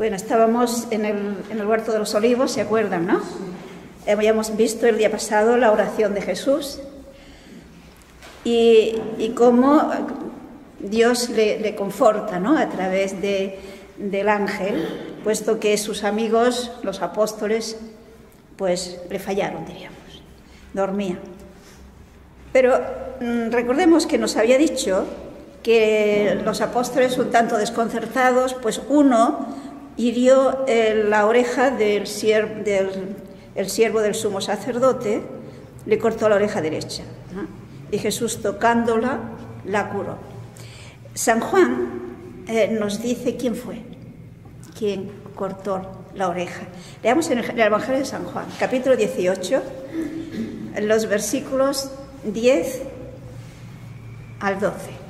Bueno, estábamos en el Huerto de los Olivos, ¿se acuerdan, no? Habíamos visto el día pasado la oración de Jesús y cómo Dios le conforta, ¿no?, a través del ángel, puesto que sus amigos, los apóstoles, pues le fallaron, diríamos, dormían. Pero recordemos que nos había dicho que los apóstoles, un tanto desconcertados, pues uno hirió la oreja del siervo del sumo sacerdote, le cortó la oreja derecha, ¿no? Y Jesús, tocándola, la curó. San Juan nos dice quién fue, quién cortó la oreja. Leamos en el Evangelio de San Juan, capítulo 18, los versículos 10 al 12.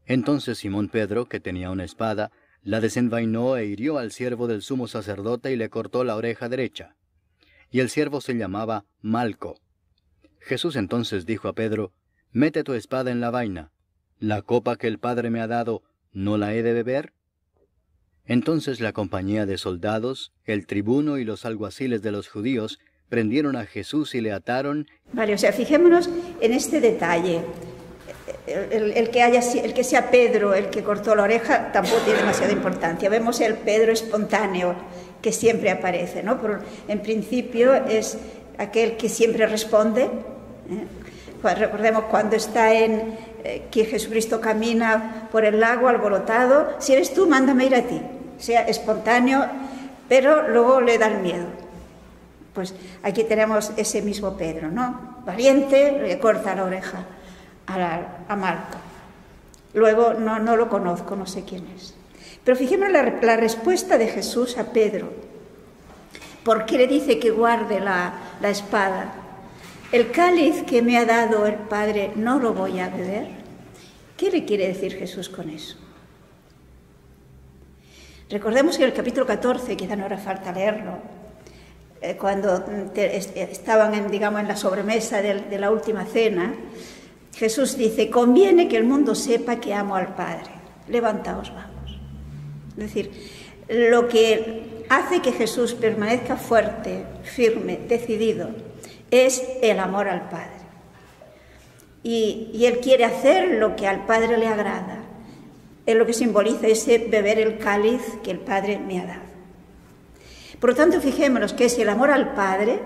Entonces Simón Pedro, que tenía una espada, la desenvainó e hirió al siervo del sumo sacerdote y le cortó la oreja derecha. Y el siervo se llamaba Malco. Jesús entonces dijo a Pedro: «Mete tu espada en la vaina. ¿La copa que el Padre me ha dado, no la he de beber?» Entonces la compañía de soldados, el tribuno y los alguaciles de los judíos prendieron a Jesús y le ataron. Vale, o sea, fijémonos en este detalle. El que sea Pedro el que cortó la oreja tampoco tiene demasiada importancia. Vemos el Pedro espontáneo que siempre aparece, ¿no? Pero en principio es aquel que siempre responde. Recordemos cuando está que Jesucristo camina por el lago alborotado: si eres tú, mándame ir a ti. O sea, espontáneo, pero luego le da el miedo. Pues aquí tenemos ese mismo Pedro, ¿no? Valiente, le corta la oreja a Malco. Luego no lo conozco, no sé quién es. Pero fijémonos la respuesta de Jesús a Pedro. ¿Por qué le dice que guarde la espada? El cáliz que me ha dado el Padre, ¿no lo voy a beber? ¿Qué le quiere decir Jesús con eso? Recordemos que en el capítulo 14, quizá no hará falta leerlo, cuando estaban en la sobremesa de la última cena, Jesús dice: conviene que el mundo sepa que amo al Padre. Levantaos, vamos. Es decir, lo que hace que Jesús permanezca fuerte, firme, decidido, es el amor al Padre. Y Él quiere hacer lo que al Padre le agrada. Es lo que simboliza ese beber el cáliz que el Padre me ha dado. Por lo tanto, fijémonos que es el amor al Padre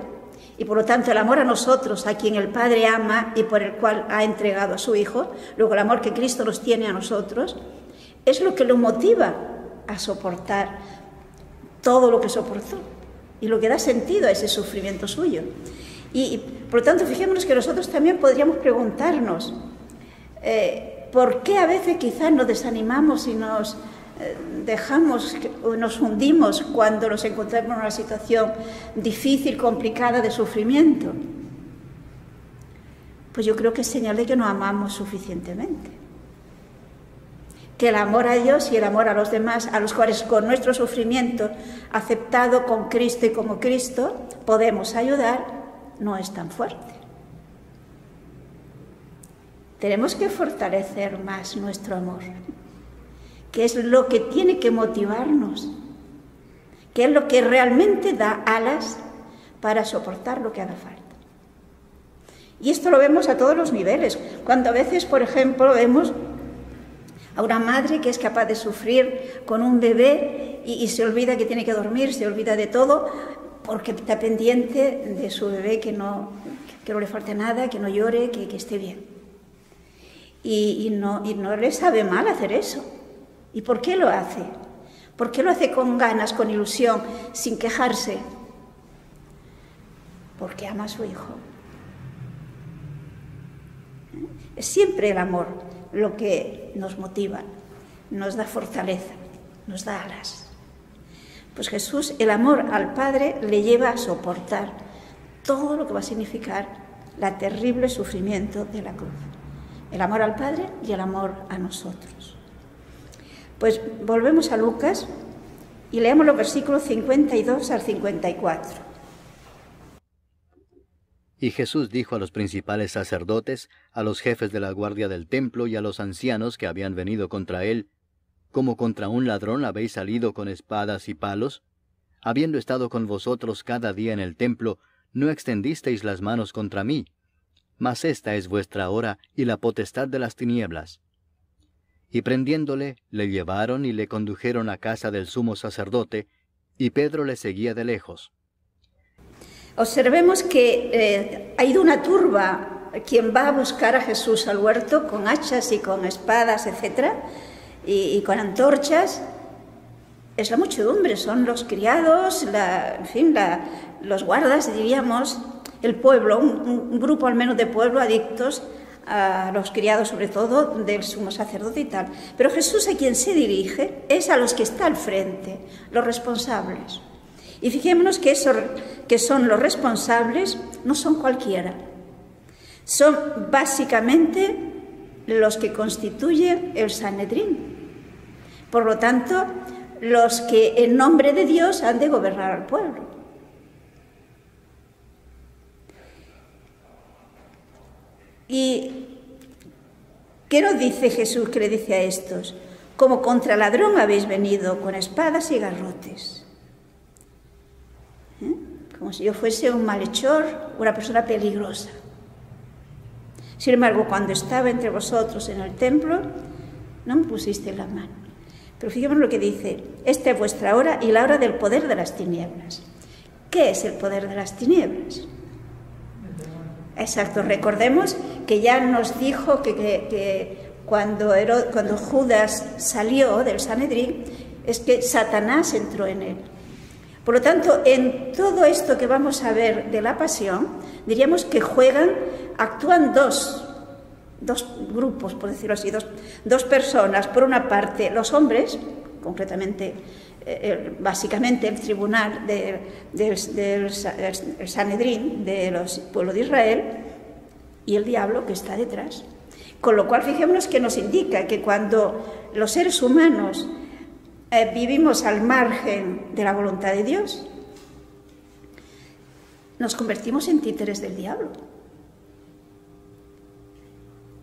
y por lo tanto el amor a nosotros, a quien el Padre ama y por el cual ha entregado a su Hijo, luego el amor que Cristo nos tiene a nosotros, es lo que lo motiva a soportar todo lo que soportó y lo que da sentido a ese sufrimiento suyo. Y por lo tanto, fijémonos que nosotros también podríamos preguntarnos ¿por qué a veces quizás nos desanimamos y nos dejamos o nos hundimos cuando nos encontramos en una situación difícil, complicada, de sufrimiento? Pues yo creo que es señal de que no amamos suficientemente. Que el amor a Dios y el amor a los demás, a los cuales con nuestro sufrimiento, aceptado con Cristo y como Cristo, podemos ayudar, no es tan fuerte. Tenemos que fortalecer más nuestro amor, que es lo que tiene que motivarnos, que es lo que realmente da alas para soportar lo que haga falta. Y esto lo vemos a todos los niveles. Cuando a veces, por ejemplo, vemos a una madre que es capaz de sufrir con un bebé y se olvida que tiene que dormir, se olvida de todo, porque está pendiente de su bebé, que no le falte nada, que no llore, que esté bien. Y no le sabe mal hacer eso. ¿Y por qué lo hace? ¿Por qué lo hace con ganas, con ilusión, sin quejarse? Porque ama a su hijo. Es siempre el amor lo que nos motiva, nos da fortaleza, nos da alas. Pues Jesús, el amor al Padre, le lleva a soportar todo lo que va a significar el terrible sufrimiento de la cruz. El amor al Padre y el amor a nosotros. Pues volvemos a Lucas y leemos los versículos 52 al 54. Y Jesús dijo a los principales sacerdotes, a los jefes de la guardia del templo y a los ancianos que habían venido contra él: como contra un ladrón habéis salido con espadas y palos? Habiendo estado con vosotros cada día en el templo, no extendisteis las manos contra mí. Mas esta es vuestra hora y la potestad de las tinieblas. Y prendiéndole, le llevaron y le condujeron a casa del sumo sacerdote, y Pedro le seguía de lejos. Observemos que ha ido una turba quien va a buscar a Jesús al huerto con hachas y con espadas, etc., y con antorchas. Es la muchedumbre, son los criados, los guardas, diríamos, el pueblo, un grupo al menos de pueblo adictos a los criados, sobre todo del sumo sacerdote y tal. Pero Jesús, a quien se dirige es a los que está al frente, los responsables. Y fijémonos que son los responsables, no son cualquiera. Son básicamente los que constituyen el Sanedrín. Por lo tanto, los que en nombre de Dios han de gobernar al pueblo. ¿Y qué nos dice Jesús que le dice a estos? Como contra ladrón habéis venido con espadas y garrotes. Como si yo fuese un malhechor, una persona peligrosa. Sin embargo, cuando estaba entre vosotros en el templo, no me pusisteis la mano. Pero fijémonos lo que dice: esta es vuestra hora y la hora del poder de las tinieblas. ¿Qué es el poder de las tinieblas? Exacto, recordemos que ya nos dijo que cuando Judas salió del Sanedrín, es que Satanás entró en él. Por lo tanto, en todo esto que vamos a ver de la pasión, diríamos que actúan dos grupos, por decirlo así, dos personas. Por una parte, los hombres, concretamente, básicamente el tribunal del Sanedrín, de los pueblos de Israel, y el diablo que está detrás. Con lo cual, fijémonos que nos indica que cuando los seres humanos vivimos al margen de la voluntad de Dios, nos convertimos en títeres del diablo.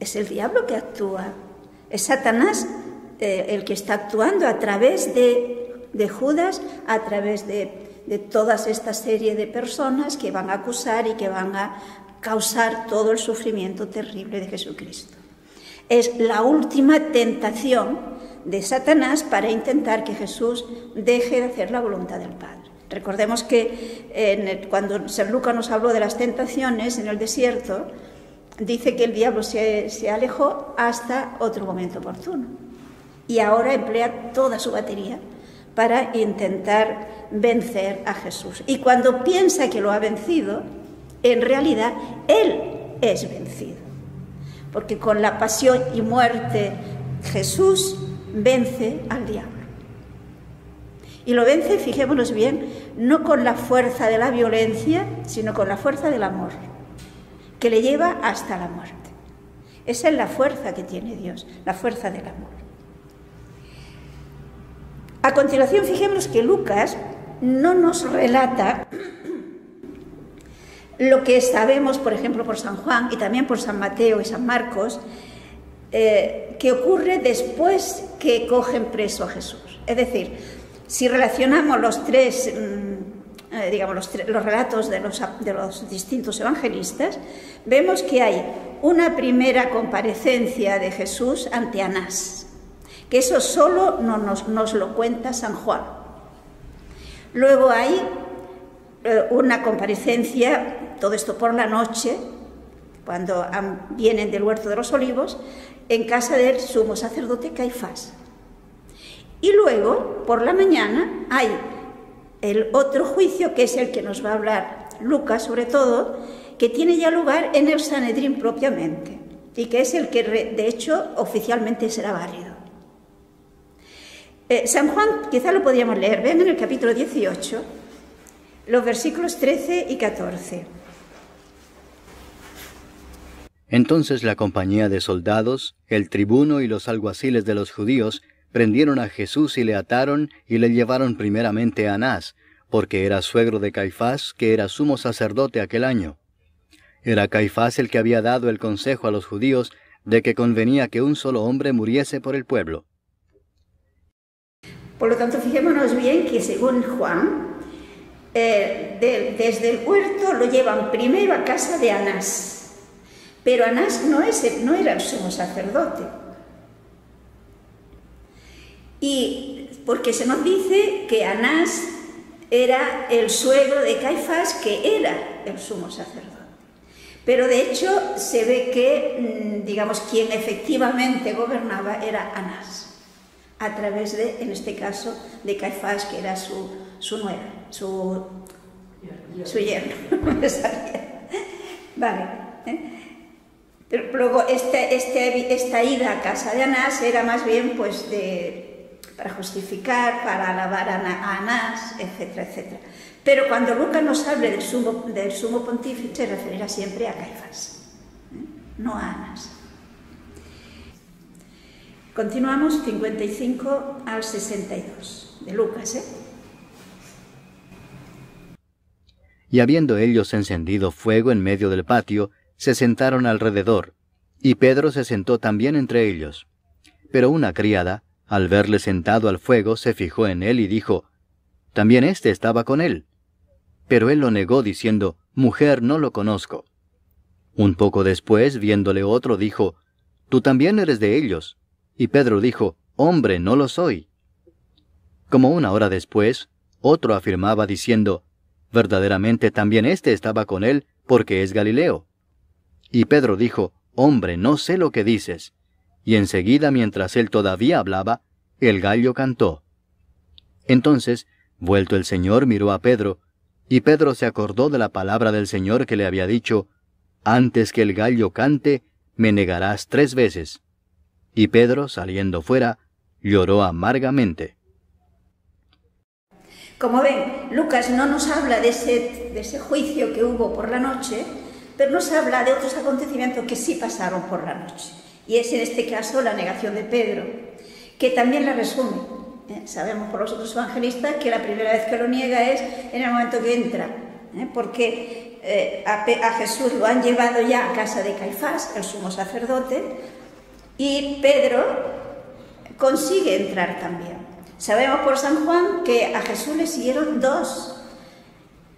Es el diablo que actúa, es Satanás el que está actuando a través de Judas, a través de toda esta serie de personas que van a acusar y que van a causar todo el sufrimiento terrible de Jesucristo. Es la última tentación de Satanás para intentar que Jesús deje de hacer la voluntad del Padre. Recordemos que cuando San Lucas nos habló de las tentaciones en el desierto, dice que el diablo se alejó hasta otro momento oportuno. Y ahora emplea toda su batería para intentar vencer a Jesús. Y cuando piensa que lo ha vencido, en realidad él es vencido. Porque con la pasión y muerte Jesús vence al diablo. Y lo vence, fijémonos bien, no con la fuerza de la violencia, sino con la fuerza del amor, que le lleva hasta la muerte. Esa es la fuerza que tiene Dios, la fuerza del amor. A continuación, fijémonos que Lucas no nos relata lo que sabemos, por ejemplo, por San Juan y también por San Mateo y San Marcos, que ocurre después que cogen preso a Jesús. Es decir, si relacionamos los relatos de los distintos evangelistas, vemos que hay una primera comparecencia de Jesús ante Anás, que eso solo nos lo cuenta San Juan. Luego hay una comparecencia, todo esto por la noche, cuando vienen del Huerto de los Olivos, en casa del sumo sacerdote Caifás. Y luego, por la mañana, hay el otro juicio, que es el que nos va a hablar Lucas, sobre todo, que tiene ya lugar en el Sanedrín propiamente, y que es el que, de hecho, oficialmente será válido. San Juan, quizá lo podríamos leer, ven en el capítulo 18, los versículos 13 y 14. Entonces la compañía de soldados, el tribuno y los alguaciles de los judíos prendieron a Jesús y le ataron y le llevaron primeramente a Anás, porque era suegro de Caifás, que era sumo sacerdote aquel año. Era Caifás el que había dado el consejo a los judíos de que convenía que un solo hombre muriese por el pueblo. Por lo tanto, fijémonos bien que según Juan, desde el huerto lo llevan primero a casa de Anás, pero Anás no era el sumo sacerdote. Y porque se nos dice que Anás era el suegro de Caifás, que era el sumo sacerdote. Pero de hecho se ve que, digamos, quien efectivamente gobernaba era Anás, a través de, en este caso, de Caifás, que era su nuera, su yerno. Vale. Pero luego esta ida a casa de Anás era más bien pues para justificar, para alabar a Anás, etcétera, etcétera. Pero cuando Lucas nos hable del sumo pontífice, se referirá siempre a Caifás, no a Anás. Continuamos 55 al 62, de Lucas, Y habiendo ellos encendido fuego en medio del patio, se sentaron alrededor, y Pedro se sentó también entre ellos. Pero una criada, al verle sentado al fuego, se fijó en él y dijo, «También éste estaba con él». Pero él lo negó diciendo, «Mujer, no lo conozco». Un poco después, viéndole otro, dijo, «Tú también eres de ellos». Y Pedro dijo, «Hombre, no lo soy». Como una hora después, otro afirmaba diciendo, «Verdaderamente también éste estaba con él, porque es Galileo». Y Pedro dijo, «Hombre, no sé lo que dices». Y enseguida, mientras él todavía hablaba, el gallo cantó. Entonces, vuelto el Señor, miró a Pedro, y Pedro se acordó de la palabra del Señor que le había dicho, «Antes que el gallo cante, me negarás 3 veces». Y Pedro, saliendo fuera, lloró amargamente. Como ven, Lucas no nos habla de ese juicio que hubo por la noche, pero nos habla de otros acontecimientos que sí pasaron por la noche. Y es en este caso la negación de Pedro, que también la resume. Sabemos por los otros evangelistas que la primera vez que lo niega es en el momento que entra, porque a Jesús lo han llevado ya a casa de Caifás, el sumo sacerdote, y Pedro consigue entrar también. Sabemos por San Juan que a Jesús le siguieron 2.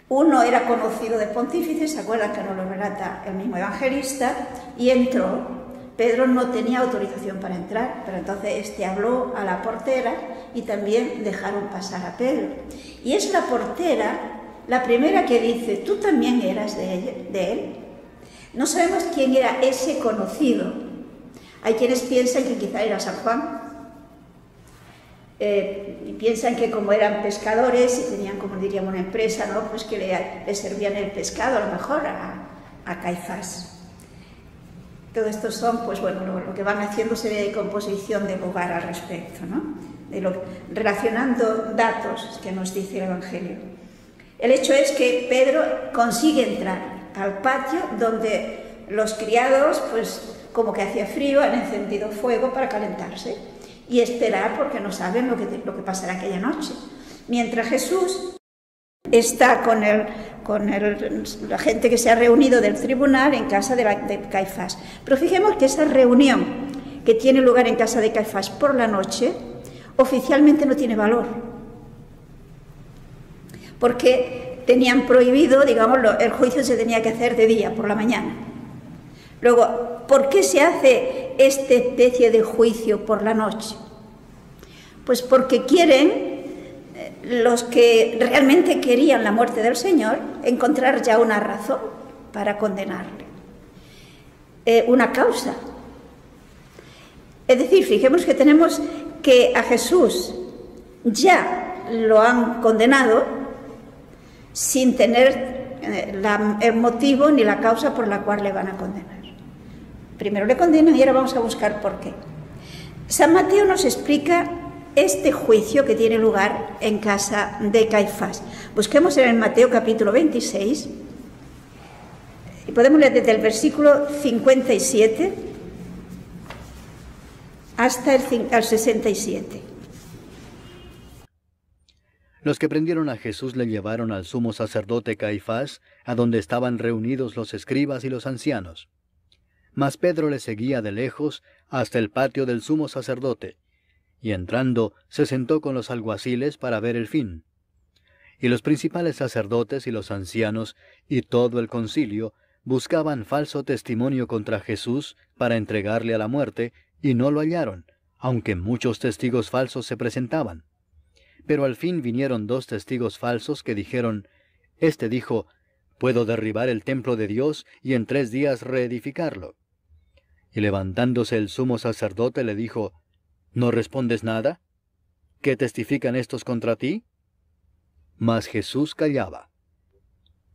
Uno era conocido de pontífice, ¿se acuerdan que nos lo relata el mismo evangelista? Y entró. Pedro no tenía autorización para entrar, pero entonces habló a la portera y también dejaron pasar a Pedro. Y es la portera la primera que dice, ¿tú también eras de él? No sabemos quién era ese conocido. Hay quienes piensan que quizá era San Juan, y piensan que como eran pescadores y tenían, como diríamos, una empresa, ¿no? Pues que le servían el pescado a lo mejor a Caifás. Todo esto son, pues bueno, lo que van haciendo serie de composición de lugar al respecto, ¿no? Relacionando datos que nos dice el Evangelio. El hecho es que Pedro consigue entrar al patio donde los criados, pues como que hacía frío, han encendido fuego para calentarse y esperar porque no saben lo que pasará aquella noche. Mientras Jesús está con la gente que se ha reunido del tribunal en casa de Caifás. Pero fijemos que esa reunión que tiene lugar en casa de Caifás por la noche, oficialmente no tiene valor. Porque tenían prohibido, digamos, el juicio se tenía que hacer de día, por la mañana. Luego, ¿por qué se hace esta especie de juicio por la noche? Pues porque quieren los que realmente querían la muerte del Señor encontrar ya una razón para condenarle, una causa. Es decir, fijemos que tenemos que a Jesús ya lo han condenado sin tener el motivo ni la causa por la cual le van a condenar. Primero le condenan y ahora vamos a buscar por qué. San Mateo nos explica este juicio que tiene lugar en casa de Caifás. Busquemos en el Mateo capítulo 26 y podemos leer desde el versículo 57 hasta el 67. Los que prendieron a Jesús le llevaron al sumo sacerdote Caifás, a donde estaban reunidos los escribas y los ancianos. Mas Pedro le seguía de lejos hasta el patio del sumo sacerdote, y entrando se sentó con los alguaciles para ver el fin. Y los principales sacerdotes y los ancianos y todo el concilio buscaban falso testimonio contra Jesús para entregarle a la muerte, y no lo hallaron, aunque muchos testigos falsos se presentaban. Pero al fin vinieron 2 testigos falsos que dijeron: Este dijo: «Puedo derribar el templo de Dios y en 3 días reedificarlo». Y levantándose el sumo sacerdote le dijo: «¿No respondes nada? ¿Qué testifican estos contra ti?». Mas Jesús callaba.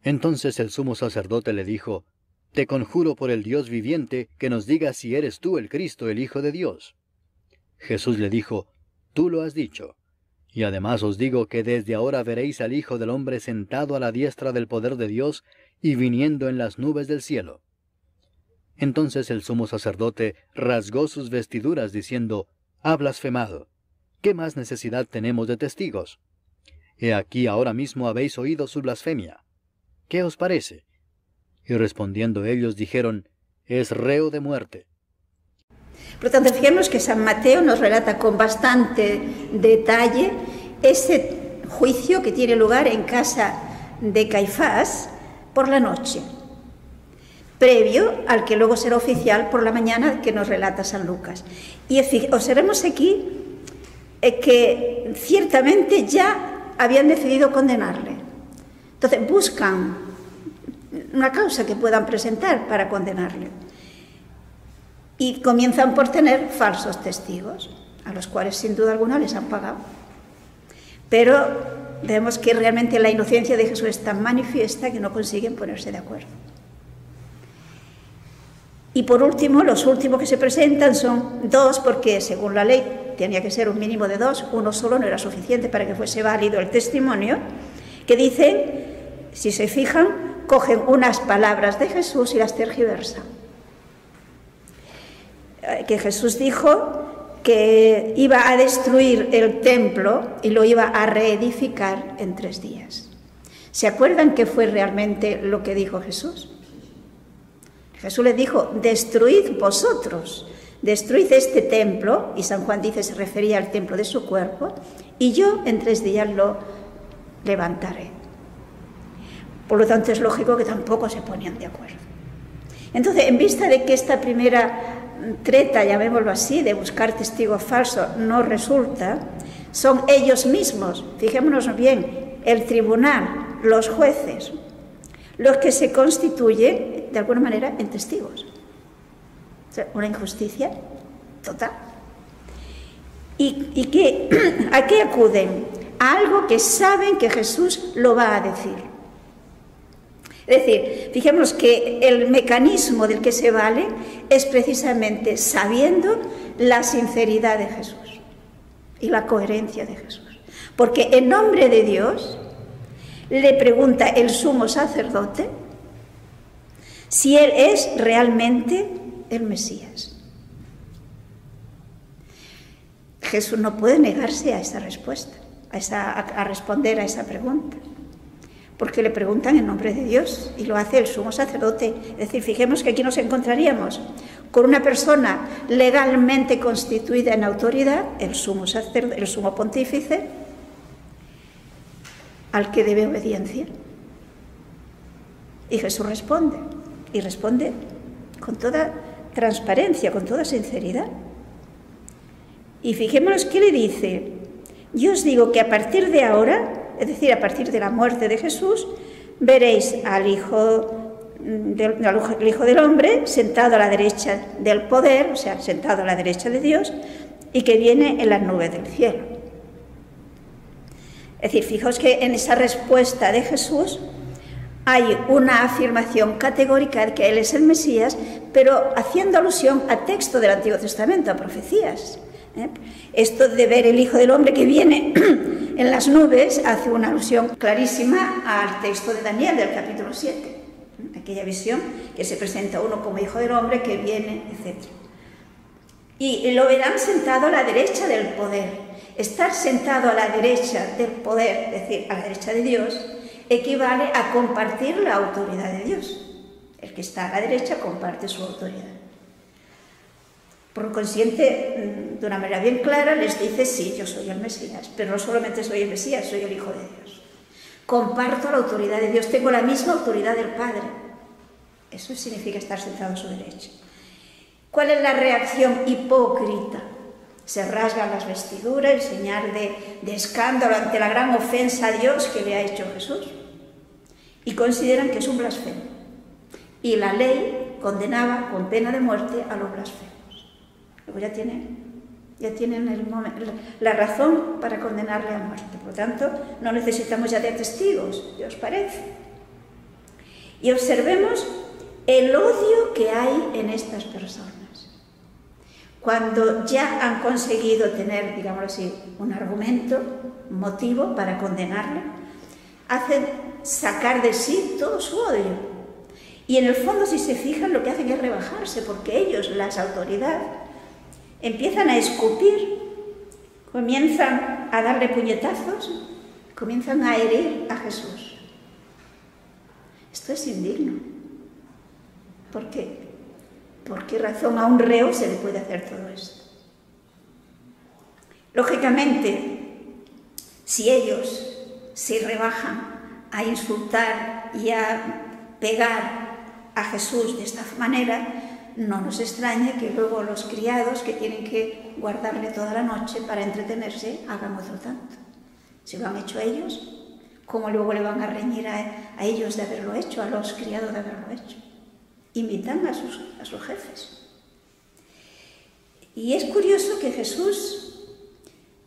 Entonces el sumo sacerdote le dijo: «Te conjuro por el Dios viviente que nos digas si eres tú el Cristo, el Hijo de Dios». Jesús le dijo: «Tú lo has dicho. Y además os digo que desde ahora veréis al Hijo del Hombre sentado a la diestra del poder de Dios y viniendo en las nubes del cielo». Entonces el sumo sacerdote rasgó sus vestiduras diciendo: «Ha blasfemado. ¿Qué más necesidad tenemos de testigos? He aquí ahora mismo habéis oído su blasfemia. ¿Qué os parece?». Y respondiendo ellos dijeron: «Es reo de muerte». Por lo tanto, fijemos que San Mateo nos relata con bastante detalle ese juicio que tiene lugar en casa de Caifás por la noche, previo al que luego será oficial por la mañana que nos relata San Lucas. Y observemos aquí que ciertamente ya habían decidido condenarle. Entonces buscan una causa que puedan presentar para condenarle. Y comienzan por tener falsos testigos, a los cuales sin duda alguna les han pagado. Pero vemos que realmente la inocencia de Jesús es tan manifiesta que no consiguen ponerse de acuerdo. Y por último, los últimos que se presentan son 2, porque según la ley tenía que ser un mínimo de 2, uno solo no era suficiente para que fuese válido el testimonio, que dicen, si se fijan, cogen unas palabras de Jesús y las tergiversan. Que Jesús dijo que iba a destruir el templo y lo iba a reedificar en 3 días. ¿Se acuerdan qué fue realmente lo que dijo Jesús? Jesús le dijo: «Destruid vosotros, destruid este templo», y San Juan dice, se refería al templo de su cuerpo, «y yo en 3 días lo levantaré». Por lo tanto, es lógico que tampoco se ponían de acuerdo. Entonces, en vista de que esta primera treta, llamémoslo así, de buscar testigos falsos no resulta, son ellos mismos, fijémonos bien, el tribunal, los jueces, los que se constituyen de alguna manera en testigos. O sea, una injusticia total. ¿Y a qué acuden? A algo que saben que Jesús lo va a decir. Es decir, fijémonos que el mecanismo del que se vale es precisamente sabiendo la sinceridad de Jesús y la coherencia de Jesús. Porque en nombre de Dios le pregunta el sumo sacerdote si él es realmente el Mesías. Jesús no puede negarse a esa respuesta, a responder a esa pregunta, porque le preguntan en nombre de Dios y lo hace el sumo sacerdote. Es decir, fijemos que aquí nos encontraríamos con una persona legalmente constituida en autoridad, el sumo pontífice, al que debe obediencia. Y Jesús responde, y responde con toda transparencia, con toda sinceridad. Y fijémonos que le dice: yo os digo que a partir de ahora, es decir, a partir de la muerte de Jesús, veréis al Hijo del Hombre sentado a la derecha del poder, o sea, sentado a la derecha de Dios, y que viene en las nubes del cielo. Es decir, fijaos que en esa respuesta de Jesús hay una afirmación categórica de que Él es el Mesías, pero haciendo alusión a texto del Antiguo Testamento, a profecías. Esto de ver el Hijo del Hombre que viene en las nubes hace una alusión clarísima al texto de Daniel del capítulo 7, aquella visión que se presenta a uno como Hijo del Hombre que viene, etc. Y lo verán sentado a la derecha del poder. Estar sentado a la derecha del poder, es decir, a la derecha de Dios, equivale a compartir la autoridad de Dios. El que está a la derecha comparte su autoridad. Por consiguiente, de una manera bien clara, les dice, sí, yo soy el Mesías, pero no solamente soy el Mesías, soy el Hijo de Dios. Comparto la autoridad de Dios, tengo la misma autoridad del Padre. Eso significa estar sentado a su derecha. ¿Cuál es la reacción hipócrita? Se rasgan las vestiduras en señal de escándalo ante la gran ofensa a Dios que le ha hecho Jesús. Y consideran que es un blasfemo. Y la ley condenaba con pena de muerte a los blasfemos. Luego ya tienen la razón para condenarle a muerte. Por lo tanto, no necesitamos ya de testigos, ¿qué os parece? Y observemos el odio que hay en estas personas. Cuando ya han conseguido tener, digámoslo así, un argumento, un motivo para condenarle, hacen sacar de sí todo su odio. Y en el fondo, si se fijan, lo que hacen es rebajarse, porque ellos, las autoridades, empiezan a escupir, comienzan a darle puñetazos, comienzan a herir a Jesús. Esto es indigno. ¿Por qué? ¿Por qué razón a un reo se le puede hacer todo esto? Lógicamente, si ellos se rebajan a insultar y a pegar a Jesús de esta manera, no nos extraña que luego los criados que tienen que guardarle toda la noche para entretenerse hagan otro tanto. Si lo han hecho ellos, ¿cómo luego le van a reñir a ellos de haberlo hecho, a los criados de haberlo hecho? Imitan a sus jefes. Y es curioso que Jesús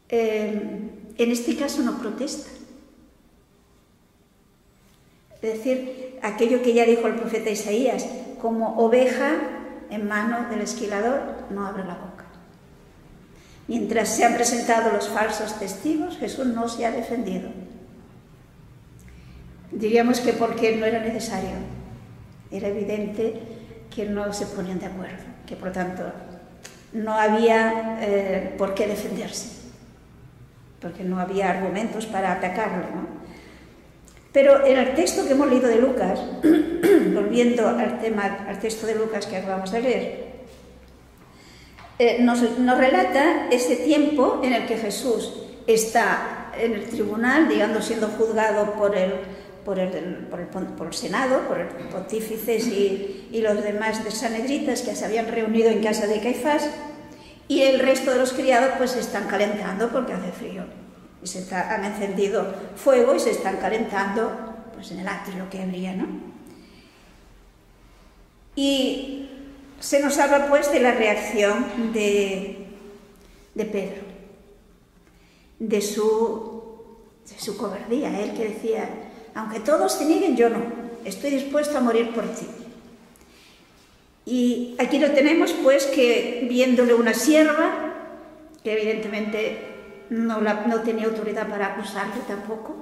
en este caso no protesta. Es decir, aquello que ya dijo el profeta Isaías, como oveja en mano del esquilador, no abre la boca. Mientras se han presentado los falsos testigos, Jesús no se ha defendido. Diríamos que porque no era necesario. Era evidente que no se ponían de acuerdo, que por lo tanto no había por qué defenderse, porque no había argumentos para atacarlo, ¿no? Pero en el texto que hemos leído de Lucas, volviendo al texto de Lucas que acabamos de leer, nos relata ese tiempo en el que Jesús está en el tribunal, digamos, siendo juzgado por el Senado, por el pontífices y los demás de sanhedritas que se habían reunido en casa de Caifás, y el resto de los criados pues se están calentando porque hace frío. Y han encendido fuego y se están calentando pues en el atrio que habría, ¿no? Y se nos habla pues de la reacción de Pedro, de su cobardía, él que decía: aunque todos te nieguen, yo no, estoy dispuesto a morir por ti. Y aquí lo tenemos pues que viéndole una sierva, que evidentemente no tenía autoridad para acusarle tampoco,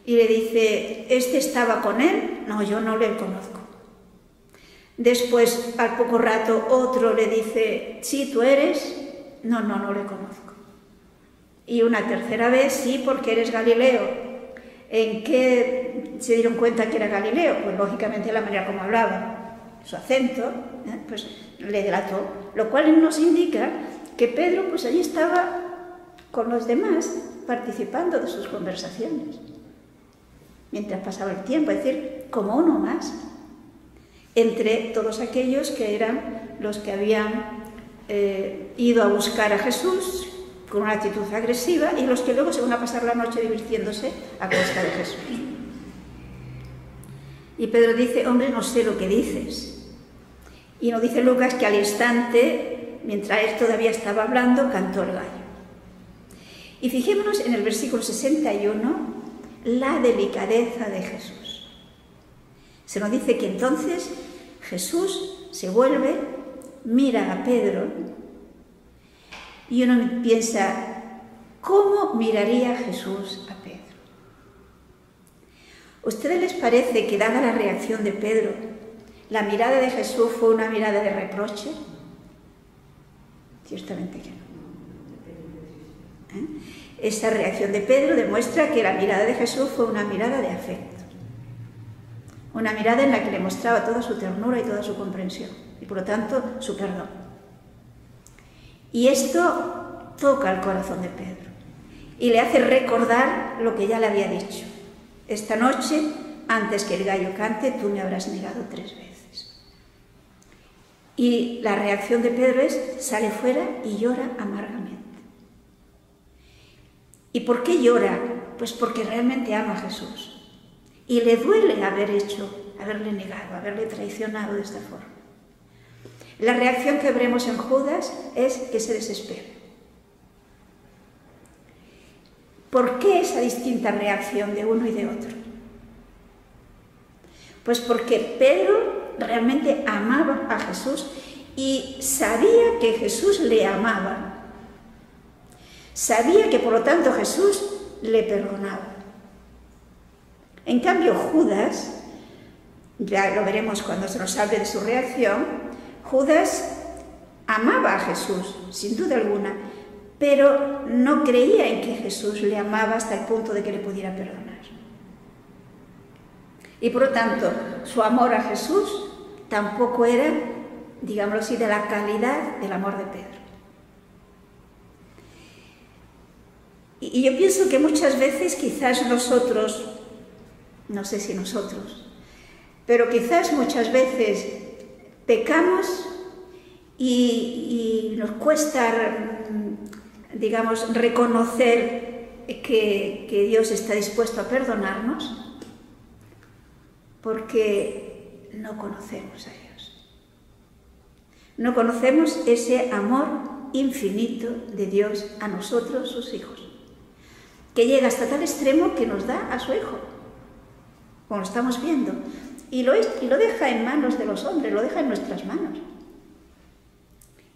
y le dice: ¿este estaba con él? No, yo no le conozco. Después, al poco rato, otro le dice: sí, tú eres. No, no le conozco. Y una tercera vez: sí, porque eres Galileo. ¿En qué se dieron cuenta que era Galileo? Pues lógicamente la manera como hablaba, su acento, pues le delató, lo cual nos indica que Pedro pues allí estaba con los demás participando de sus conversaciones mientras pasaba el tiempo, es decir, como uno más entre todos aquellos que eran los que habían ido a buscar a Jesús con una actitud agresiva y los que luego se van a pasar la noche divirtiéndose a costa de Jesús. Y Pedro dice: hombre, no sé lo que dices. Y nos dice Lucas que al instante, mientras él todavía estaba hablando, cantó el gallo. Y fijémonos en el versículo 61, la delicadeza de Jesús. Se nos dice que entonces Jesús se vuelve, mira a Pedro, y uno piensa: ¿cómo miraría Jesús a Pedro? ¿A ustedes les parece que, dada la reacción de Pedro, la mirada de Jesús fue una mirada de reproche? Ciertamente que no. Esta reacción de Pedro demuestra que la mirada de Jesús fue una mirada de afecto, una mirada en la que le mostraba toda su ternura y toda su comprensión, y por lo tanto su perdón. Y esto toca el corazón de Pedro y le hace recordar lo que ya le había dicho. Esta noche, antes que el gallo cante, tú me habrás negado 3 veces. Y la reacción de Pedro es, sale fuera y llora amargamente. ¿Y por qué llora? Pues porque realmente ama a Jesús. Y le duele haberle negado, haberle traicionado de esta forma. La reacción que veremos en Judas es que se desespera. ¿Por qué esa distinta reacción de uno y de otro? Pues porque Pedro realmente amaba a Jesús y sabía que Jesús le amaba. Sabía que por lo tanto Jesús le perdonaba. En cambio Judas, ya lo veremos cuando se nos hable de su reacción, Judas amaba a Jesús, sin duda alguna, pero no creía en que Jesús le amaba hasta el punto de que le pudiera perdonar. Y por lo tanto, su amor a Jesús tampoco era, digámoslo así, de la calidad del amor de Pedro. Y yo pienso que muchas veces quizás nosotros, no sé si nosotros, pero quizás muchas veces pecamos y nos cuesta, digamos, reconocer que Dios está dispuesto a perdonarnos porque no conocemos a Dios. No conocemos ese amor infinito de Dios a nosotros, sus hijos, que llega hasta tal extremo que nos da a su Hijo, como lo estamos viendo, y lo deja en manos de los hombres, lo deja en nuestras manos.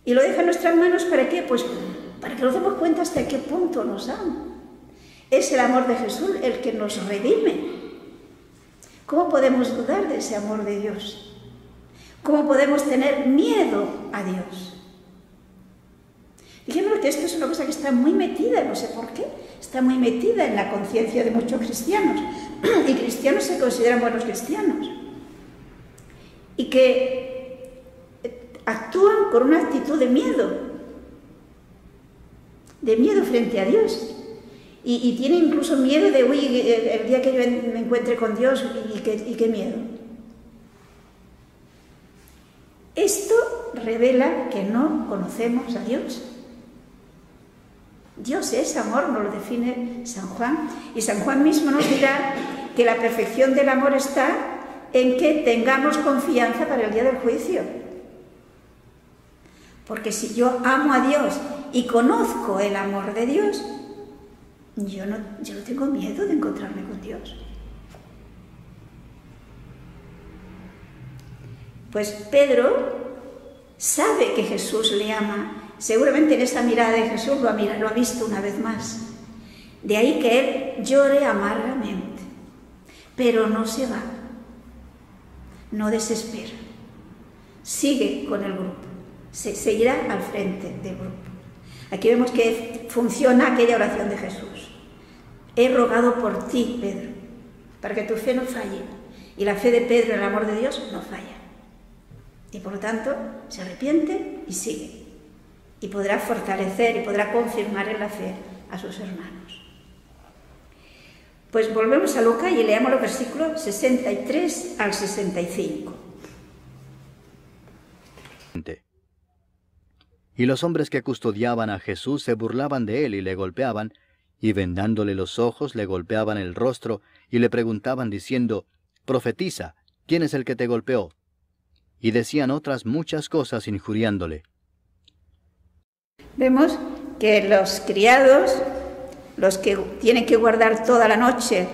Y lo deja en nuestras manos ¿para qué? Pues para que nos demos cuenta hasta qué punto nos ama. Es el amor de Jesús el que nos redime. ¿Cómo podemos dudar de ese amor de Dios? ¿Cómo podemos tener miedo a Dios? Fijémonos que esto es una cosa que está muy metida, no sé por qué, está muy metida en la conciencia de muchos cristianos. Y cristianos se consideran buenos cristianos. Y que actúan con una actitud de miedo frente a Dios. Y tienen incluso miedo de, uy, el día que yo me encuentre con Dios, y qué miedo. Esto revela que no conocemos a Dios. Dios es amor, nos lo define San Juan, y San Juan mismo nos dirá que la perfección del amor está en que tengamos confianza para el día del juicio. Porque si yo amo a Dios y conozco el amor de Dios, yo no tengo miedo de encontrarme con Dios. Pues Pedro sabe que Jesús le ama. Seguramente en esa mirada de Jesús lo ha visto una vez más. De ahí que él llore amargamente, pero no se va, no desespera, sigue con el grupo, seguirá al frente del grupo. Aquí vemos que funciona aquella oración de Jesús. He rogado por ti, Pedro, para que tu fe no falle. Y la fe de Pedro en el amor de Dios no falla. Y por lo tanto se arrepiente y sigue. Y podrá fortalecer y podrá confirmar en la fe a sus hermanos. Pues volvemos a Lucas y leamos los versículos 63 al 65. Y los hombres que custodiaban a Jesús se burlaban de él y le golpeaban, y vendándole los ojos le golpeaban el rostro y le preguntaban diciendo, «Profetiza, ¿quién es el que te golpeó?» Y decían otras muchas cosas injuriándole. Vemos que los criados, los que tienen que guardar toda la noche,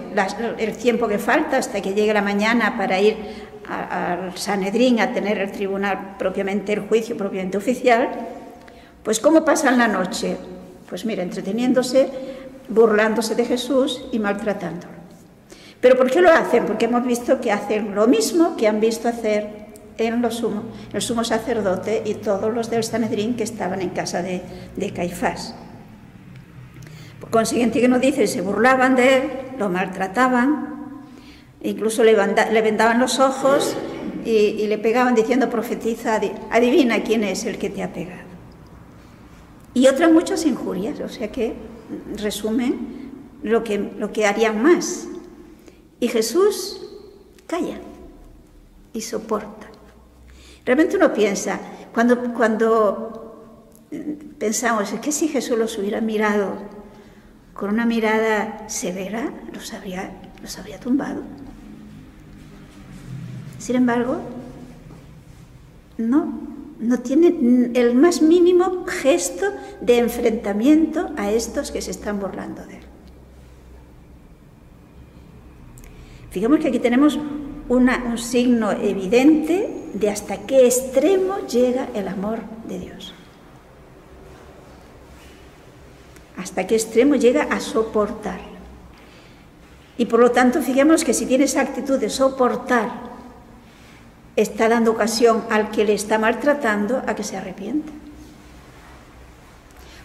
el tiempo que falta hasta que llegue la mañana para ir al Sanedrín a tener el tribunal propiamente, el juicio propiamente oficial, pues ¿cómo pasan la noche? Pues mira, entreteniéndose, burlándose de Jesús y maltratándolo. ¿Pero por qué lo hacen? Porque hemos visto que hacen lo mismo que han visto hacer el sumo sacerdote y todos los del Sanedrín que estaban en casa de Caifás. Por consiguiente, que nos dice, se burlaban de él, lo maltrataban, incluso le vendaban los ojos y le pegaban diciendo, profetiza, adivina quién es el que te ha pegado. y otras muchas injurias, o sea que resumen lo que harían más. Y Jesús calla y soporta. Realmente uno piensa, cuando pensamos, es que si Jesús los hubiera mirado con una mirada severa, los habría tumbado. Sin embargo, no tiene el más mínimo gesto de enfrentamiento a estos que se están burlando de él. Fijemos que aquí tenemos un signo evidente de hasta qué extremo llega el amor de Dios. Hasta qué extremo llega a soportar. Y por lo tanto, fijemos que si tiene esa actitud de soportar, está dando ocasión al que le está maltratando a que se arrepienta.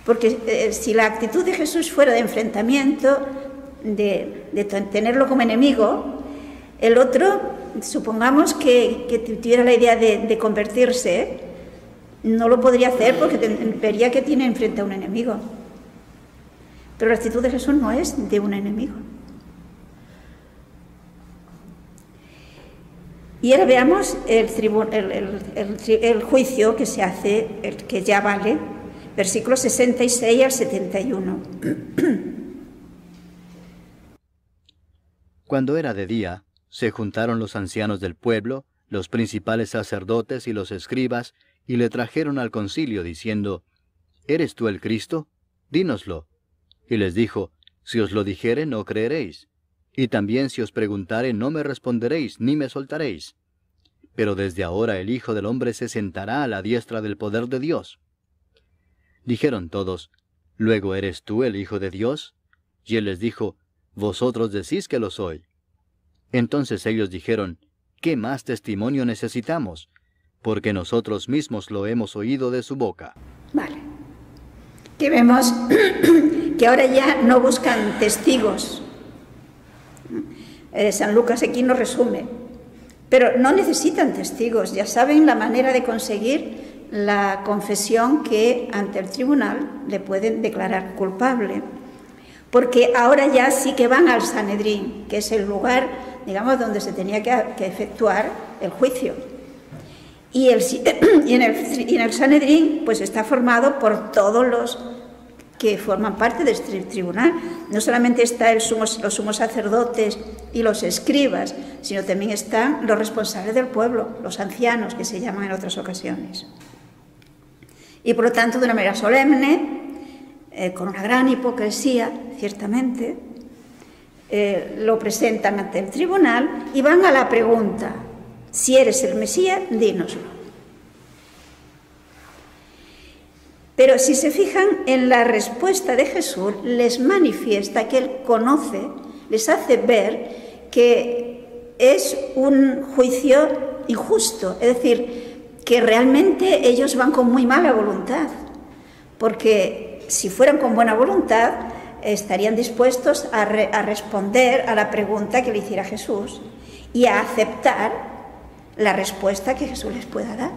Porque si la actitud de Jesús fuera de enfrentamiento, de tenerlo como enemigo, el otro, supongamos que tuviera la idea de convertirse, no lo podría hacer porque vería que tiene enfrente a un enemigo. Pero la actitud de Jesús no es de un enemigo. Y ahora veamos el juicio que se hace, el que ya vale, versículos 66 al 71. Cuando era de día, se juntaron los ancianos del pueblo, los principales sacerdotes y los escribas, y le trajeron al concilio, diciendo, ¿Eres tú el Cristo? Dínoslo. Y les dijo, Si os lo dijere, no creeréis. Y también si os preguntare, no me responderéis, ni me soltaréis. Pero desde ahora el Hijo del Hombre se sentará a la diestra del poder de Dios. Dijeron todos, ¿Luego eres tú el Hijo de Dios? Y él les dijo, Vosotros decís que lo soy. Entonces ellos dijeron, ¿Qué más testimonio necesitamos? Porque nosotros mismos lo hemos oído de su boca. Vale. Que vemos que ahora ya no buscan testigos. San Lucas aquí nos resume. Pero no necesitan testigos, ya saben la manera de conseguir la confesión que ante el tribunal le pueden declarar culpable. Porque ahora ya sí que van al Sanedrín, que es el lugar, digamos, donde se tenía que efectuar el juicio. Y en el Sanedrín pues está formado por todos los que forman parte de este tribunal. No solamente están los sumos sacerdotes y los escribas, sino también están los responsables del pueblo, los ancianos, que se llaman en otras ocasiones. Y por lo tanto, de una manera solemne, con una gran hipocresía, ciertamente, lo presentan ante el tribunal y van a la pregunta, si eres el Mesías, dínoslo. Pero si se fijan en la respuesta de Jesús, les manifiesta que Él conoce, les hace ver que es un juicio injusto, es decir, que realmente ellos van con muy mala voluntad, porque si fueran con buena voluntad, estarían dispuestos a responder a la pregunta que le hiciera Jesús y a aceptar la respuesta que Jesús les pueda dar.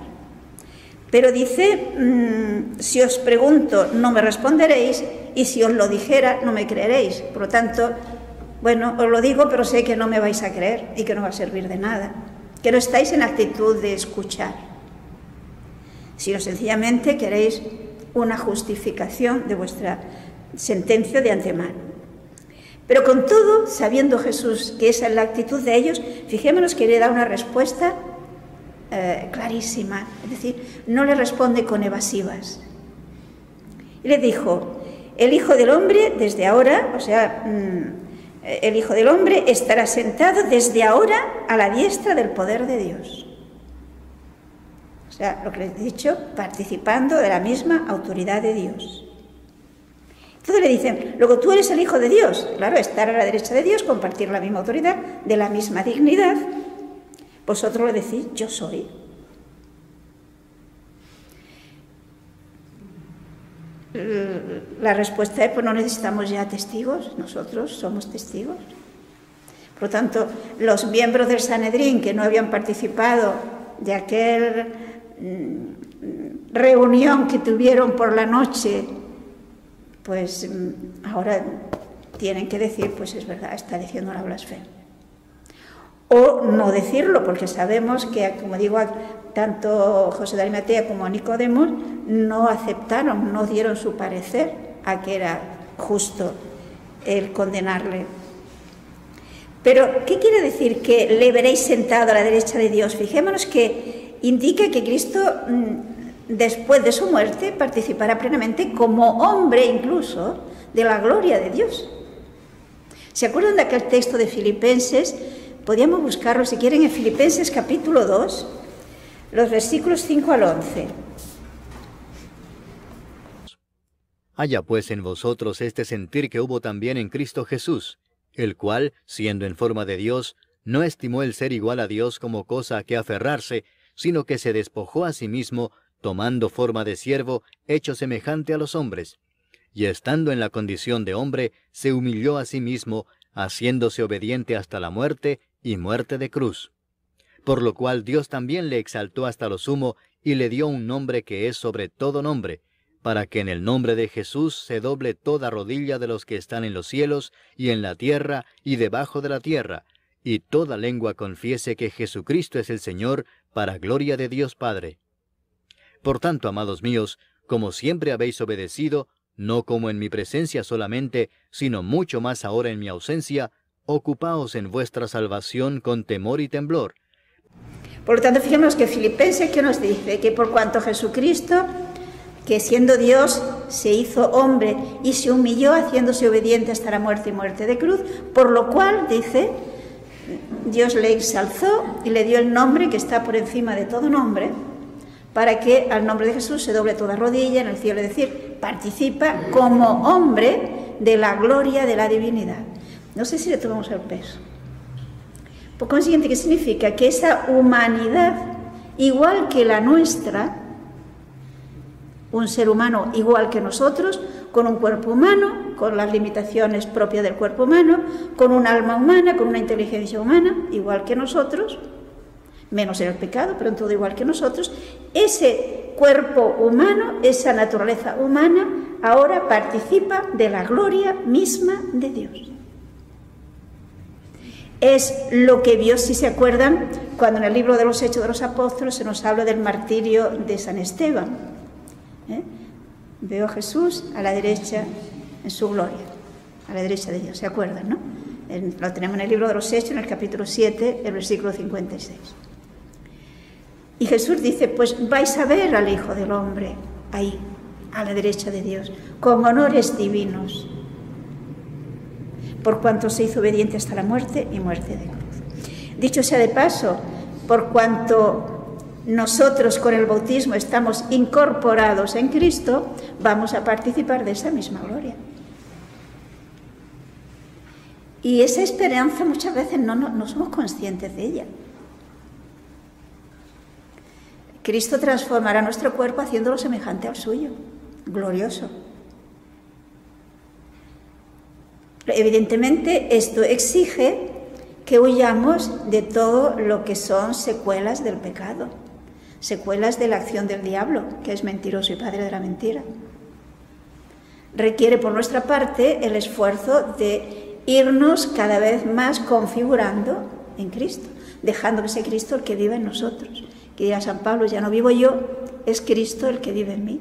Pero dice, si os pregunto, no me responderéis, y si os lo dijera, no me creeréis. Por lo tanto, bueno, os lo digo, pero sé que no me vais a creer y que no va a servir de nada, que no estáis en actitud de escuchar, sino sencillamente queréis una justificación de vuestra sentencia de antemano. Pero con todo, sabiendo Jesús que esa es la actitud de ellos, fijémonos que le da una respuesta clarísima, es decir, no le responde con evasivas. Y le dijo, el Hijo del Hombre desde ahora, o sea, el Hijo del Hombre estará sentado desde ahora a la diestra del poder de Dios. O sea, lo que les he dicho, participando de la misma autoridad de Dios. Entonces le dicen, luego tú eres el Hijo de Dios. Claro, estar a la derecha de Dios, compartir la misma autoridad, de la misma dignidad. Vosotros le decís, yo soy. La respuesta es, pues no necesitamos ya testigos, nosotros somos testigos. Por lo tanto, los miembros del Sanedrín que no habían participado de aquella reunión que tuvieron por la noche pues ahora tienen que decir, pues es verdad, está diciendo una blasfemia. O no decirlo, porque sabemos que, como digo, tanto José de Arimatea como Nicodemo no aceptaron, no dieron su parecer a que era justo el condenarle. Pero, ¿qué quiere decir que le veréis sentado a la derecha de Dios? Fijémonos que indica que Cristo, después de su muerte, participará plenamente como hombre incluso de la gloria de Dios. ¿Se acuerdan de aquel texto de Filipenses? Podríamos buscarlo, si quieren, en Filipenses capítulo 2, los versículos 5 al 11. Haya pues en vosotros este sentir que hubo también en Cristo Jesús, el cual, siendo en forma de Dios, no estimó el ser igual a Dios como cosa a que aferrarse, sino que se despojó a sí mismo, tomando forma de siervo, hecho semejante a los hombres. Y estando en la condición de hombre, se humilló a sí mismo, haciéndose obediente hasta la muerte, y muerte de cruz. Por lo cual Dios también le exaltó hasta lo sumo, y le dio un nombre que es sobre todo nombre, para que en el nombre de Jesús se doble toda rodilla de los que están en los cielos, y en la tierra, y debajo de la tierra, y toda lengua confiese que Jesucristo es el Señor, para gloria de Dios Padre. Por tanto, amados míos, como siempre habéis obedecido, no como en mi presencia solamente, sino mucho más ahora en mi ausencia, ocupaos en vuestra salvación con temor y temblor. Por lo tanto, fijémonos que Filipenses, ¿qué nos dice? Que por cuanto Jesucristo, que siendo Dios, se hizo hombre y se humilló haciéndose obediente hasta la muerte y muerte de cruz, por lo cual, dice, Dios le exalzó y le dio el nombre que está por encima de todo nombre, para que al nombre de Jesús se doble toda rodilla en el cielo, es decir, participa como hombre de la gloria de la divinidad. No sé si le tomamos el peso. Por consiguiente, ¿qué significa? Que esa humanidad, igual que la nuestra, un ser humano igual que nosotros, con un cuerpo humano, con las limitaciones propias del cuerpo humano, con un alma humana, con una inteligencia humana, igual que nosotros, menos en el pecado, pero en todo igual que nosotros, ese cuerpo humano, esa naturaleza humana, ahora participa de la gloria misma de Dios. Es lo que vio, si se acuerdan, cuando en el libro de los Hechos de los Apóstoles se nos habla del martirio de San Esteban. Veo a Jesús a la derecha en su gloria, a la derecha de Dios, ¿se acuerdan, no? Lo tenemos en el libro de los Hechos, en el capítulo 7, el versículo 56. Y Jesús dice, pues vais a ver al Hijo del Hombre ahí, a la derecha de Dios, con honores divinos, por cuanto se hizo obediente hasta la muerte y muerte de cruz. Dicho sea de paso, por cuanto nosotros con el bautismo estamos incorporados en Cristo, vamos a participar de esa misma gloria. Y esa esperanza muchas veces no somos conscientes de ella. Cristo transformará nuestro cuerpo haciéndolo semejante al suyo, glorioso. Evidentemente, esto exige que huyamos de todo lo que son secuelas del pecado, secuelas de la acción del diablo, que es mentiroso y padre de la mentira. Requiere por nuestra parte el esfuerzo de irnos cada vez más configurando en Cristo, dejando que sea Cristo el que viva en nosotros. Que diga San Pablo, ya no vivo yo, es Cristo el que vive en mí.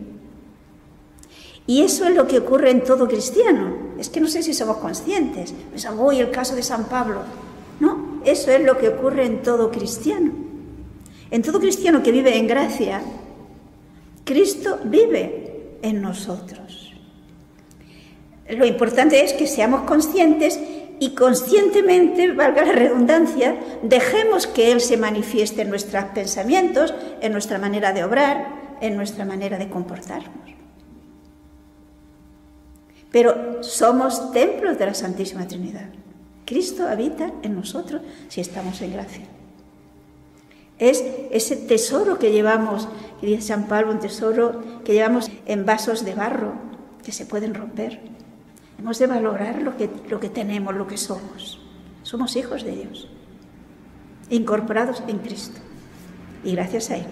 Y eso es lo que ocurre en todo cristiano. Es que no sé si somos conscientes. Pensamos, uy, el caso de San Pablo. No, eso es lo que ocurre en todo cristiano. En todo cristiano que vive en gracia, Cristo vive en nosotros. Lo importante es que seamos conscientes y conscientemente, valga la redundancia, dejemos que Él se manifieste en nuestros pensamientos, en nuestra manera de obrar, en nuestra manera de comportarnos. Pero somos templos de la Santísima Trinidad. Cristo habita en nosotros si estamos en gracia. Es ese tesoro que llevamos, que dice San Pablo, un tesoro que llevamos en vasos de barro que se pueden romper. Hemos de valorar lo que tenemos, lo que somos. Somos hijos de Dios, incorporados en Cristo, y gracias a Él.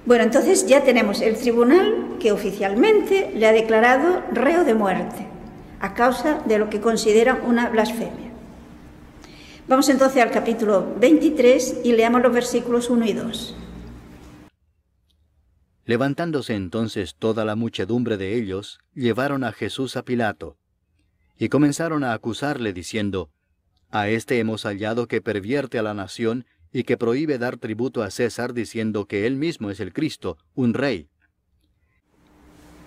Bueno, entonces ya tenemos el tribunal que oficialmente le ha declarado reo de muerte a causa de lo que consideran una blasfemia. Vamos entonces al capítulo 23 y leamos los versículos 1 y 2. Levantándose entonces toda la muchedumbre de ellos, llevaron a Jesús a Pilato, y comenzaron a acusarle diciendo: A este hemos hallado que pervierte a la nación y que prohíbe dar tributo a César, diciendo que él mismo es el Cristo, un rey.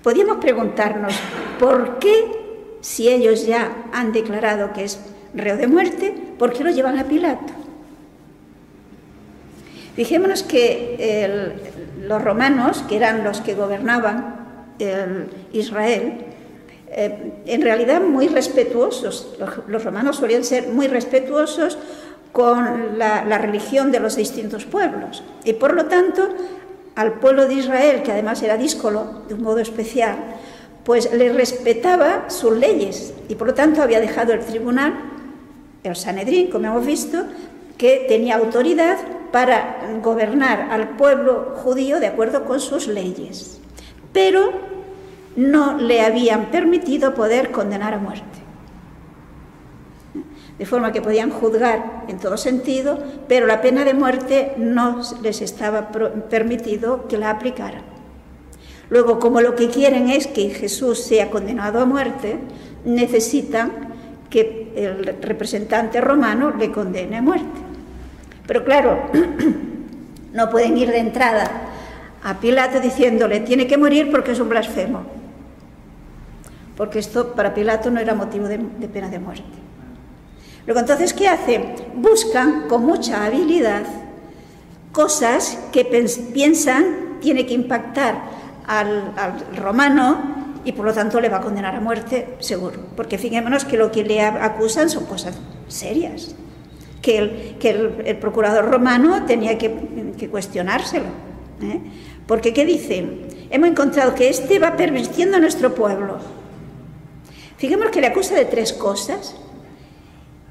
Podríamos preguntarnos, ¿por qué, si ellos ya han declarado que es reo de muerte, por qué lo llevan a Pilato? Fijémonos que los romanos, que eran los que gobernaban Israel, en realidad muy respetuosos. Los romanos solían ser muy respetuosos con la religión de los distintos pueblos. Y por lo tanto, al pueblo de Israel, que además era díscolo de un modo especial, pues le respetaba sus leyes. Y por lo tanto había dejado el tribunal, el Sanedrín, como hemos visto, que tenía autoridad para gobernar al pueblo judío de acuerdo con sus leyes. Pero no le habían permitido poder condenar a muerte. De forma que podían juzgar en todo sentido, pero la pena de muerte no les estaba permitido que la aplicaran. Luego, como lo que quieren es que Jesús sea condenado a muerte, necesitan que el representante romano le condene a muerte. Pero claro, no pueden ir de entrada a Pilato diciéndole: tiene que morir porque es un blasfemo. Porque esto para Pilato no era motivo de pena de muerte. Luego, entonces, ¿qué hacen? Buscan con mucha habilidad cosas que piensan tiene que impactar al romano y por lo tanto le va a condenar a muerte seguro. Porque fijémonos que lo que le acusan son cosas serias, que el procurador romano tenía que cuestionárselo. Porque, ¿qué dicen? Hemos encontrado que este va pervirtiendo a nuestro pueblo. Fijémonos que le acusa de 3 cosas,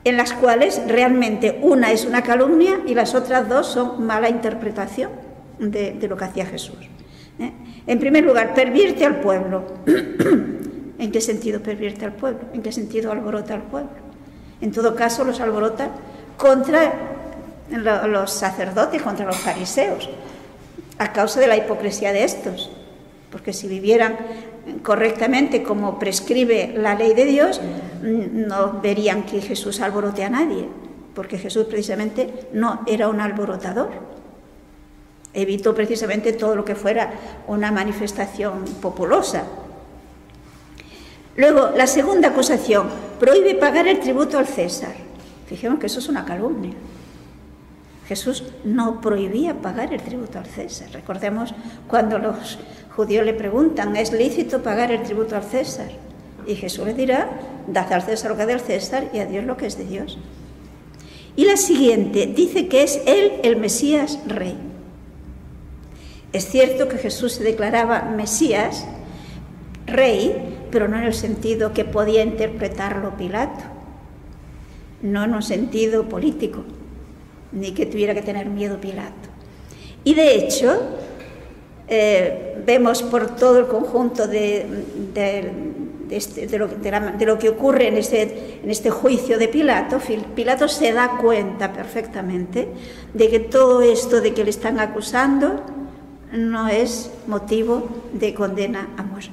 en las cuales realmente una es una calumnia y las otras 2 son mala interpretación de lo que hacía Jesús. En primer lugar, pervierte al pueblo. ¿En qué sentido pervierte al pueblo? ¿En qué sentido alborota al pueblo? En todo caso, los alborota contra los sacerdotes, contra los fariseos, a causa de la hipocresía de estos. Porque si vivieran correctamente como prescribe la ley de Dios, no verían que Jesús alborote a nadie, porque Jesús precisamente no era un alborotador. Evitó precisamente todo lo que fuera una manifestación populosa. Luego, la segunda acusación, prohíbe pagar el tributo al César. Fijemos que eso es una calumnia. Jesús no prohibía pagar el tributo al César. Recordemos cuando los judíos le preguntan: ¿es lícito pagar el tributo al César? Y Jesús les dirá: dad al César lo que es del César y a Dios lo que es de Dios. Y la siguiente dice que es él el Mesías rey. Es cierto que Jesús se declaraba Mesías, rey, pero no en el sentido que podía interpretarlo Pilato, no en un sentido político, ni que tuviera que tener miedo Pilato. Y de hecho, vemos por todo el conjunto de lo que ocurre en este juicio de Pilato, Pilato se da cuenta perfectamente de que todo esto de que le están acusando no es motivo de condena a muerte.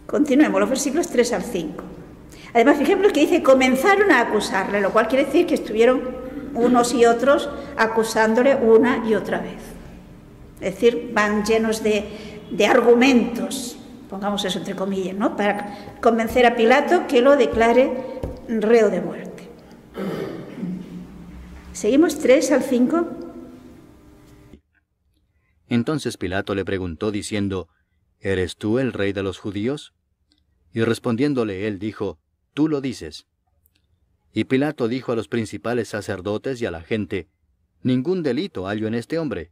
Continuemos, los versículos 3 al 5. Además, fijémonos que dice: comenzaron a acusarle, lo cual quiere decir que estuvieron unos y otros acusándole una y otra vez. Es decir, van llenos de argumentos, pongamos eso entre comillas, ¿no?, para convencer a Pilato que lo declare reo de muerte. ¿Seguimos 3 al 5? Entonces Pilato le preguntó diciendo: ¿Eres tú el rey de los judíos? Y respondiéndole él dijo: Tú lo dices. Y Pilato dijo a los principales sacerdotes y a la gente: Ningún delito hallo en este hombre.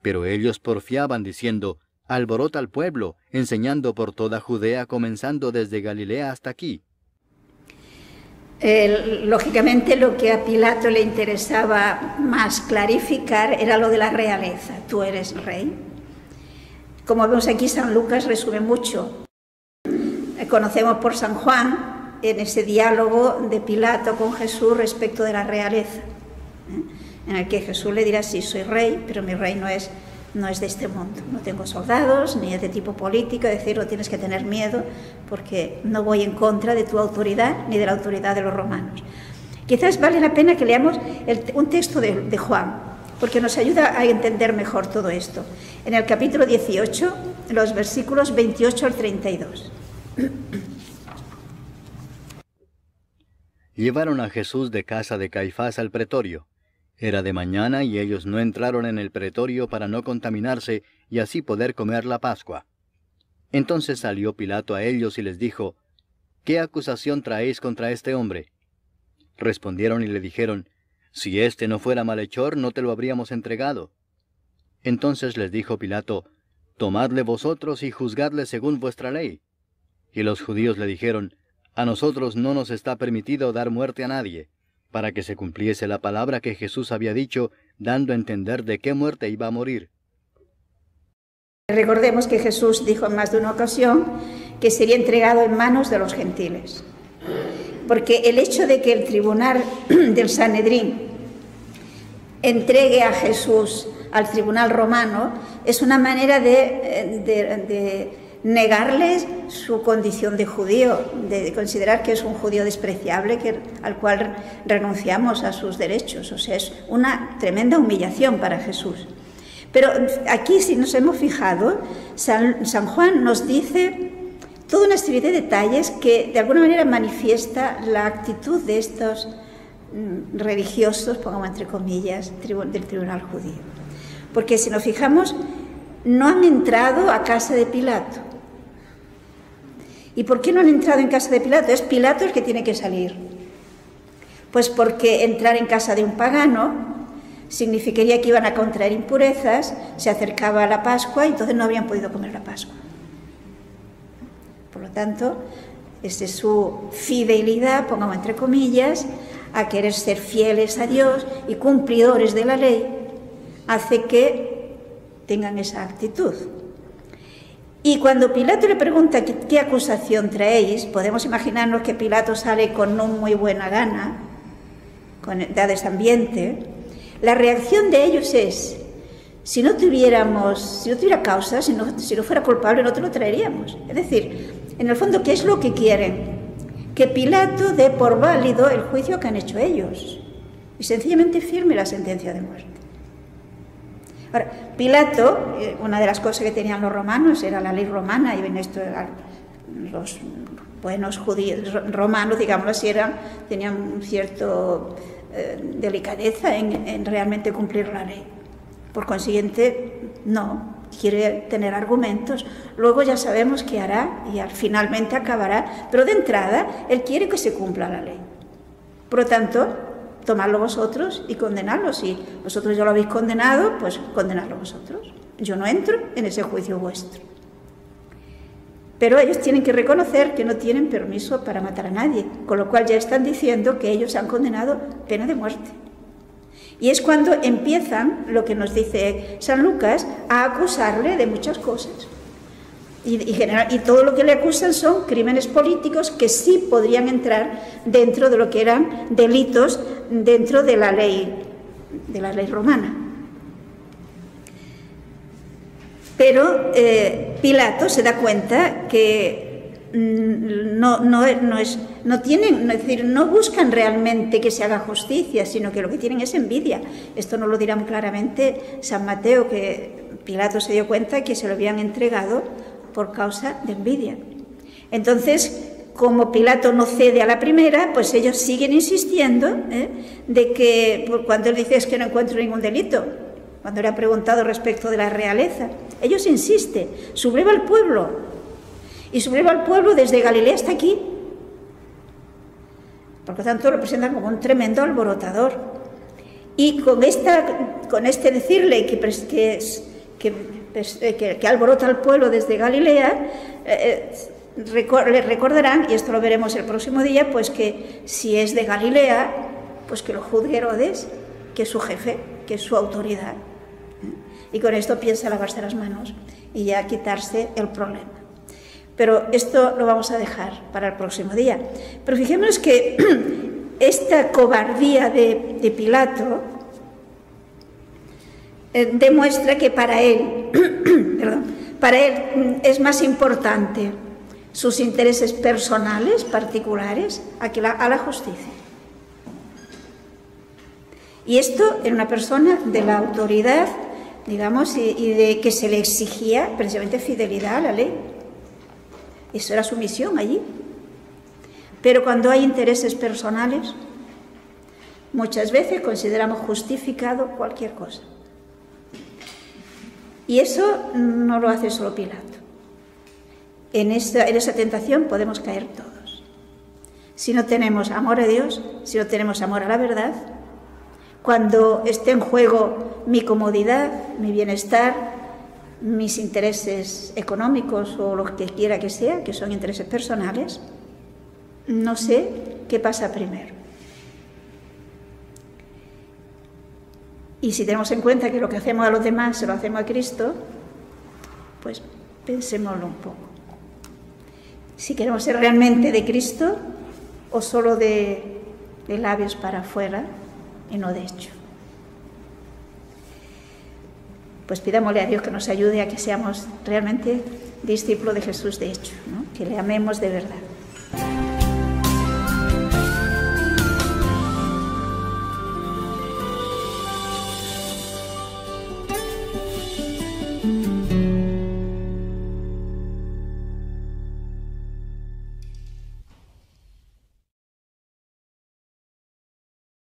Pero ellos porfiaban diciendo: Alborota al pueblo, enseñando por toda Judea, comenzando desde Galilea hasta aquí. Lógicamente lo que a Pilato le interesaba más clarificar era lo de la realeza. Tú eres rey. Como vemos aquí, San Lucas resume mucho. Conocemos por San Juan en ese diálogo de Pilato con Jesús respecto de la realeza, en el que Jesús le dirá: sí, soy rey, pero mi rey no es de este mundo. No tengo soldados, ni es de tipo político, es decir, no tienes que tener miedo porque no voy en contra de tu autoridad ni de la autoridad de los romanos. Quizás vale la pena que leamos un texto de Juan, porque nos ayuda a entender mejor todo esto. En el capítulo 18, los versículos 28 al 32. Llevaron a Jesús de casa de Caifás al pretorio. Era de mañana y ellos no entraron en el pretorio para no contaminarse y así poder comer la Pascua. Entonces salió Pilato a ellos y les dijo: ¿Qué acusación traéis contra este hombre? Respondieron y le dijeron: Si éste no fuera malhechor, no te lo habríamos entregado. Entonces les dijo Pilato: Tomadle vosotros y juzgadle según vuestra ley. Y los judíos le dijeron: A nosotros no nos está permitido dar muerte a nadie, para que se cumpliese la palabra que Jesús había dicho, dando a entender de qué muerte iba a morir. Recordemos que Jesús dijo en más de una ocasión que sería entregado en manos de los gentiles. Porque el hecho de que el tribunal del Sanedrín entregue a Jesús al tribunal romano es una manera de negarles su condición de judío, de considerar que es un judío despreciable al cual renunciamos a sus derechos. O sea, es una tremenda humillación para Jesús. Pero aquí, si nos hemos fijado, San Juan nos dice toda una serie de detalles que de alguna manera manifiesta la actitud de estos religiosos, pongamos entre comillas, del tribunal judío. Porque si nos fijamos, no han entrado a casa de Pilato. ¿Y por qué no han entrado en casa de Pilato? Es Pilato el que tiene que salir. Pues porque entrar en casa de un pagano significaría que iban a contraer impurezas, se acercaba a la Pascua y entonces no habían podido comer la Pascua. Por lo tanto, esa es su fidelidad, pongamos entre comillas, a querer ser fieles a Dios y cumplidores de la ley, hace que tengan esa actitud. Y cuando Pilato le pregunta qué acusación traéis, podemos imaginarnos que Pilato sale con no muy buena gana, con da desambiente. La reacción de ellos es: si no tuviera causa, si no fuera culpable, no te lo traeríamos. Es decir, en el fondo, ¿qué es lo que quieren? Que Pilato dé por válido el juicio que han hecho ellos y sencillamente firme la sentencia de muerte. Ahora, Pilato, una de las cosas que tenían los romanos era la ley romana, y en esto los buenos judíos romanos, digámoslo así, tenían cierto delicadeza en realmente cumplir la ley. Por consiguiente, no quiere tener argumentos. Luego ya sabemos qué hará y finalmente acabará, pero de entrada él quiere que se cumpla la ley. Por lo tanto, tomadlo vosotros y condenadlo. Si vosotros ya lo habéis condenado, pues condenadlo vosotros. Yo no entro en ese juicio vuestro. Pero ellos tienen que reconocer que no tienen permiso para matar a nadie, con lo cual ya están diciendo que ellos han condenado pena de muerte. Y es cuando empiezan, lo que nos dice San Lucas, a acusarle de muchas cosas. Y todo lo que le acusan son crímenes políticos que sí podrían entrar dentro de lo que eran delitos dentro de la ley romana. Pero Pilato se da cuenta que no buscan realmente que se haga justicia, sino que lo que tienen es envidia. Esto nos lo dirá muy claramente San Mateo, que Pilato se dio cuenta que se lo habían entregado por causa de envidia. Entonces, como Pilato no cede a la primera, pues ellos siguen insistiendo de que, cuando él dice es que no encuentro ningún delito, cuando le ha preguntado respecto de la realeza, ellos insisten, subleva al pueblo, y subleva al pueblo desde Galilea hasta aquí. Por lo tanto, lo presentan como un tremendo alborotador. Y con este decirle que alborota al pueblo desde Galilea, le recordarán, y esto lo veremos el próximo día, pues que si es de Galilea, pues que lo juzgue Herodes, que es su jefe, que es su autoridad. Y con esto piensa lavarse las manos y ya quitarse el problema. Pero esto lo vamos a dejar para el próximo día. Pero fijémonos que esta cobardía de Pilato demuestra que para él, para él es más importante sus intereses personales, particulares, a la justicia. Y esto en una persona de la autoridad, digamos, y de que se le exigía precisamente fidelidad a la ley. Eso era su misión allí. Pero cuando hay intereses personales, muchas veces consideramos justificado cualquier cosa. Y eso no lo hace solo Pilato. En esa tentación podemos caer todos. Si no tenemos amor a Dios, si no tenemos amor a la verdad, cuando esté en juego mi comodidad, mi bienestar, mis intereses económicos o lo que quiera que sea, que son intereses personales, no sé qué pasa primero. Y si tenemos en cuenta que lo que hacemos a los demás se lo hacemos a Cristo, pues pensémoslo un poco. Si queremos ser realmente de Cristo o solo de labios para afuera y no de hecho. Pues pidámosle a Dios que nos ayude a que seamos realmente discípulos de Jesús de hecho, ¿no? Que le amemos de verdad.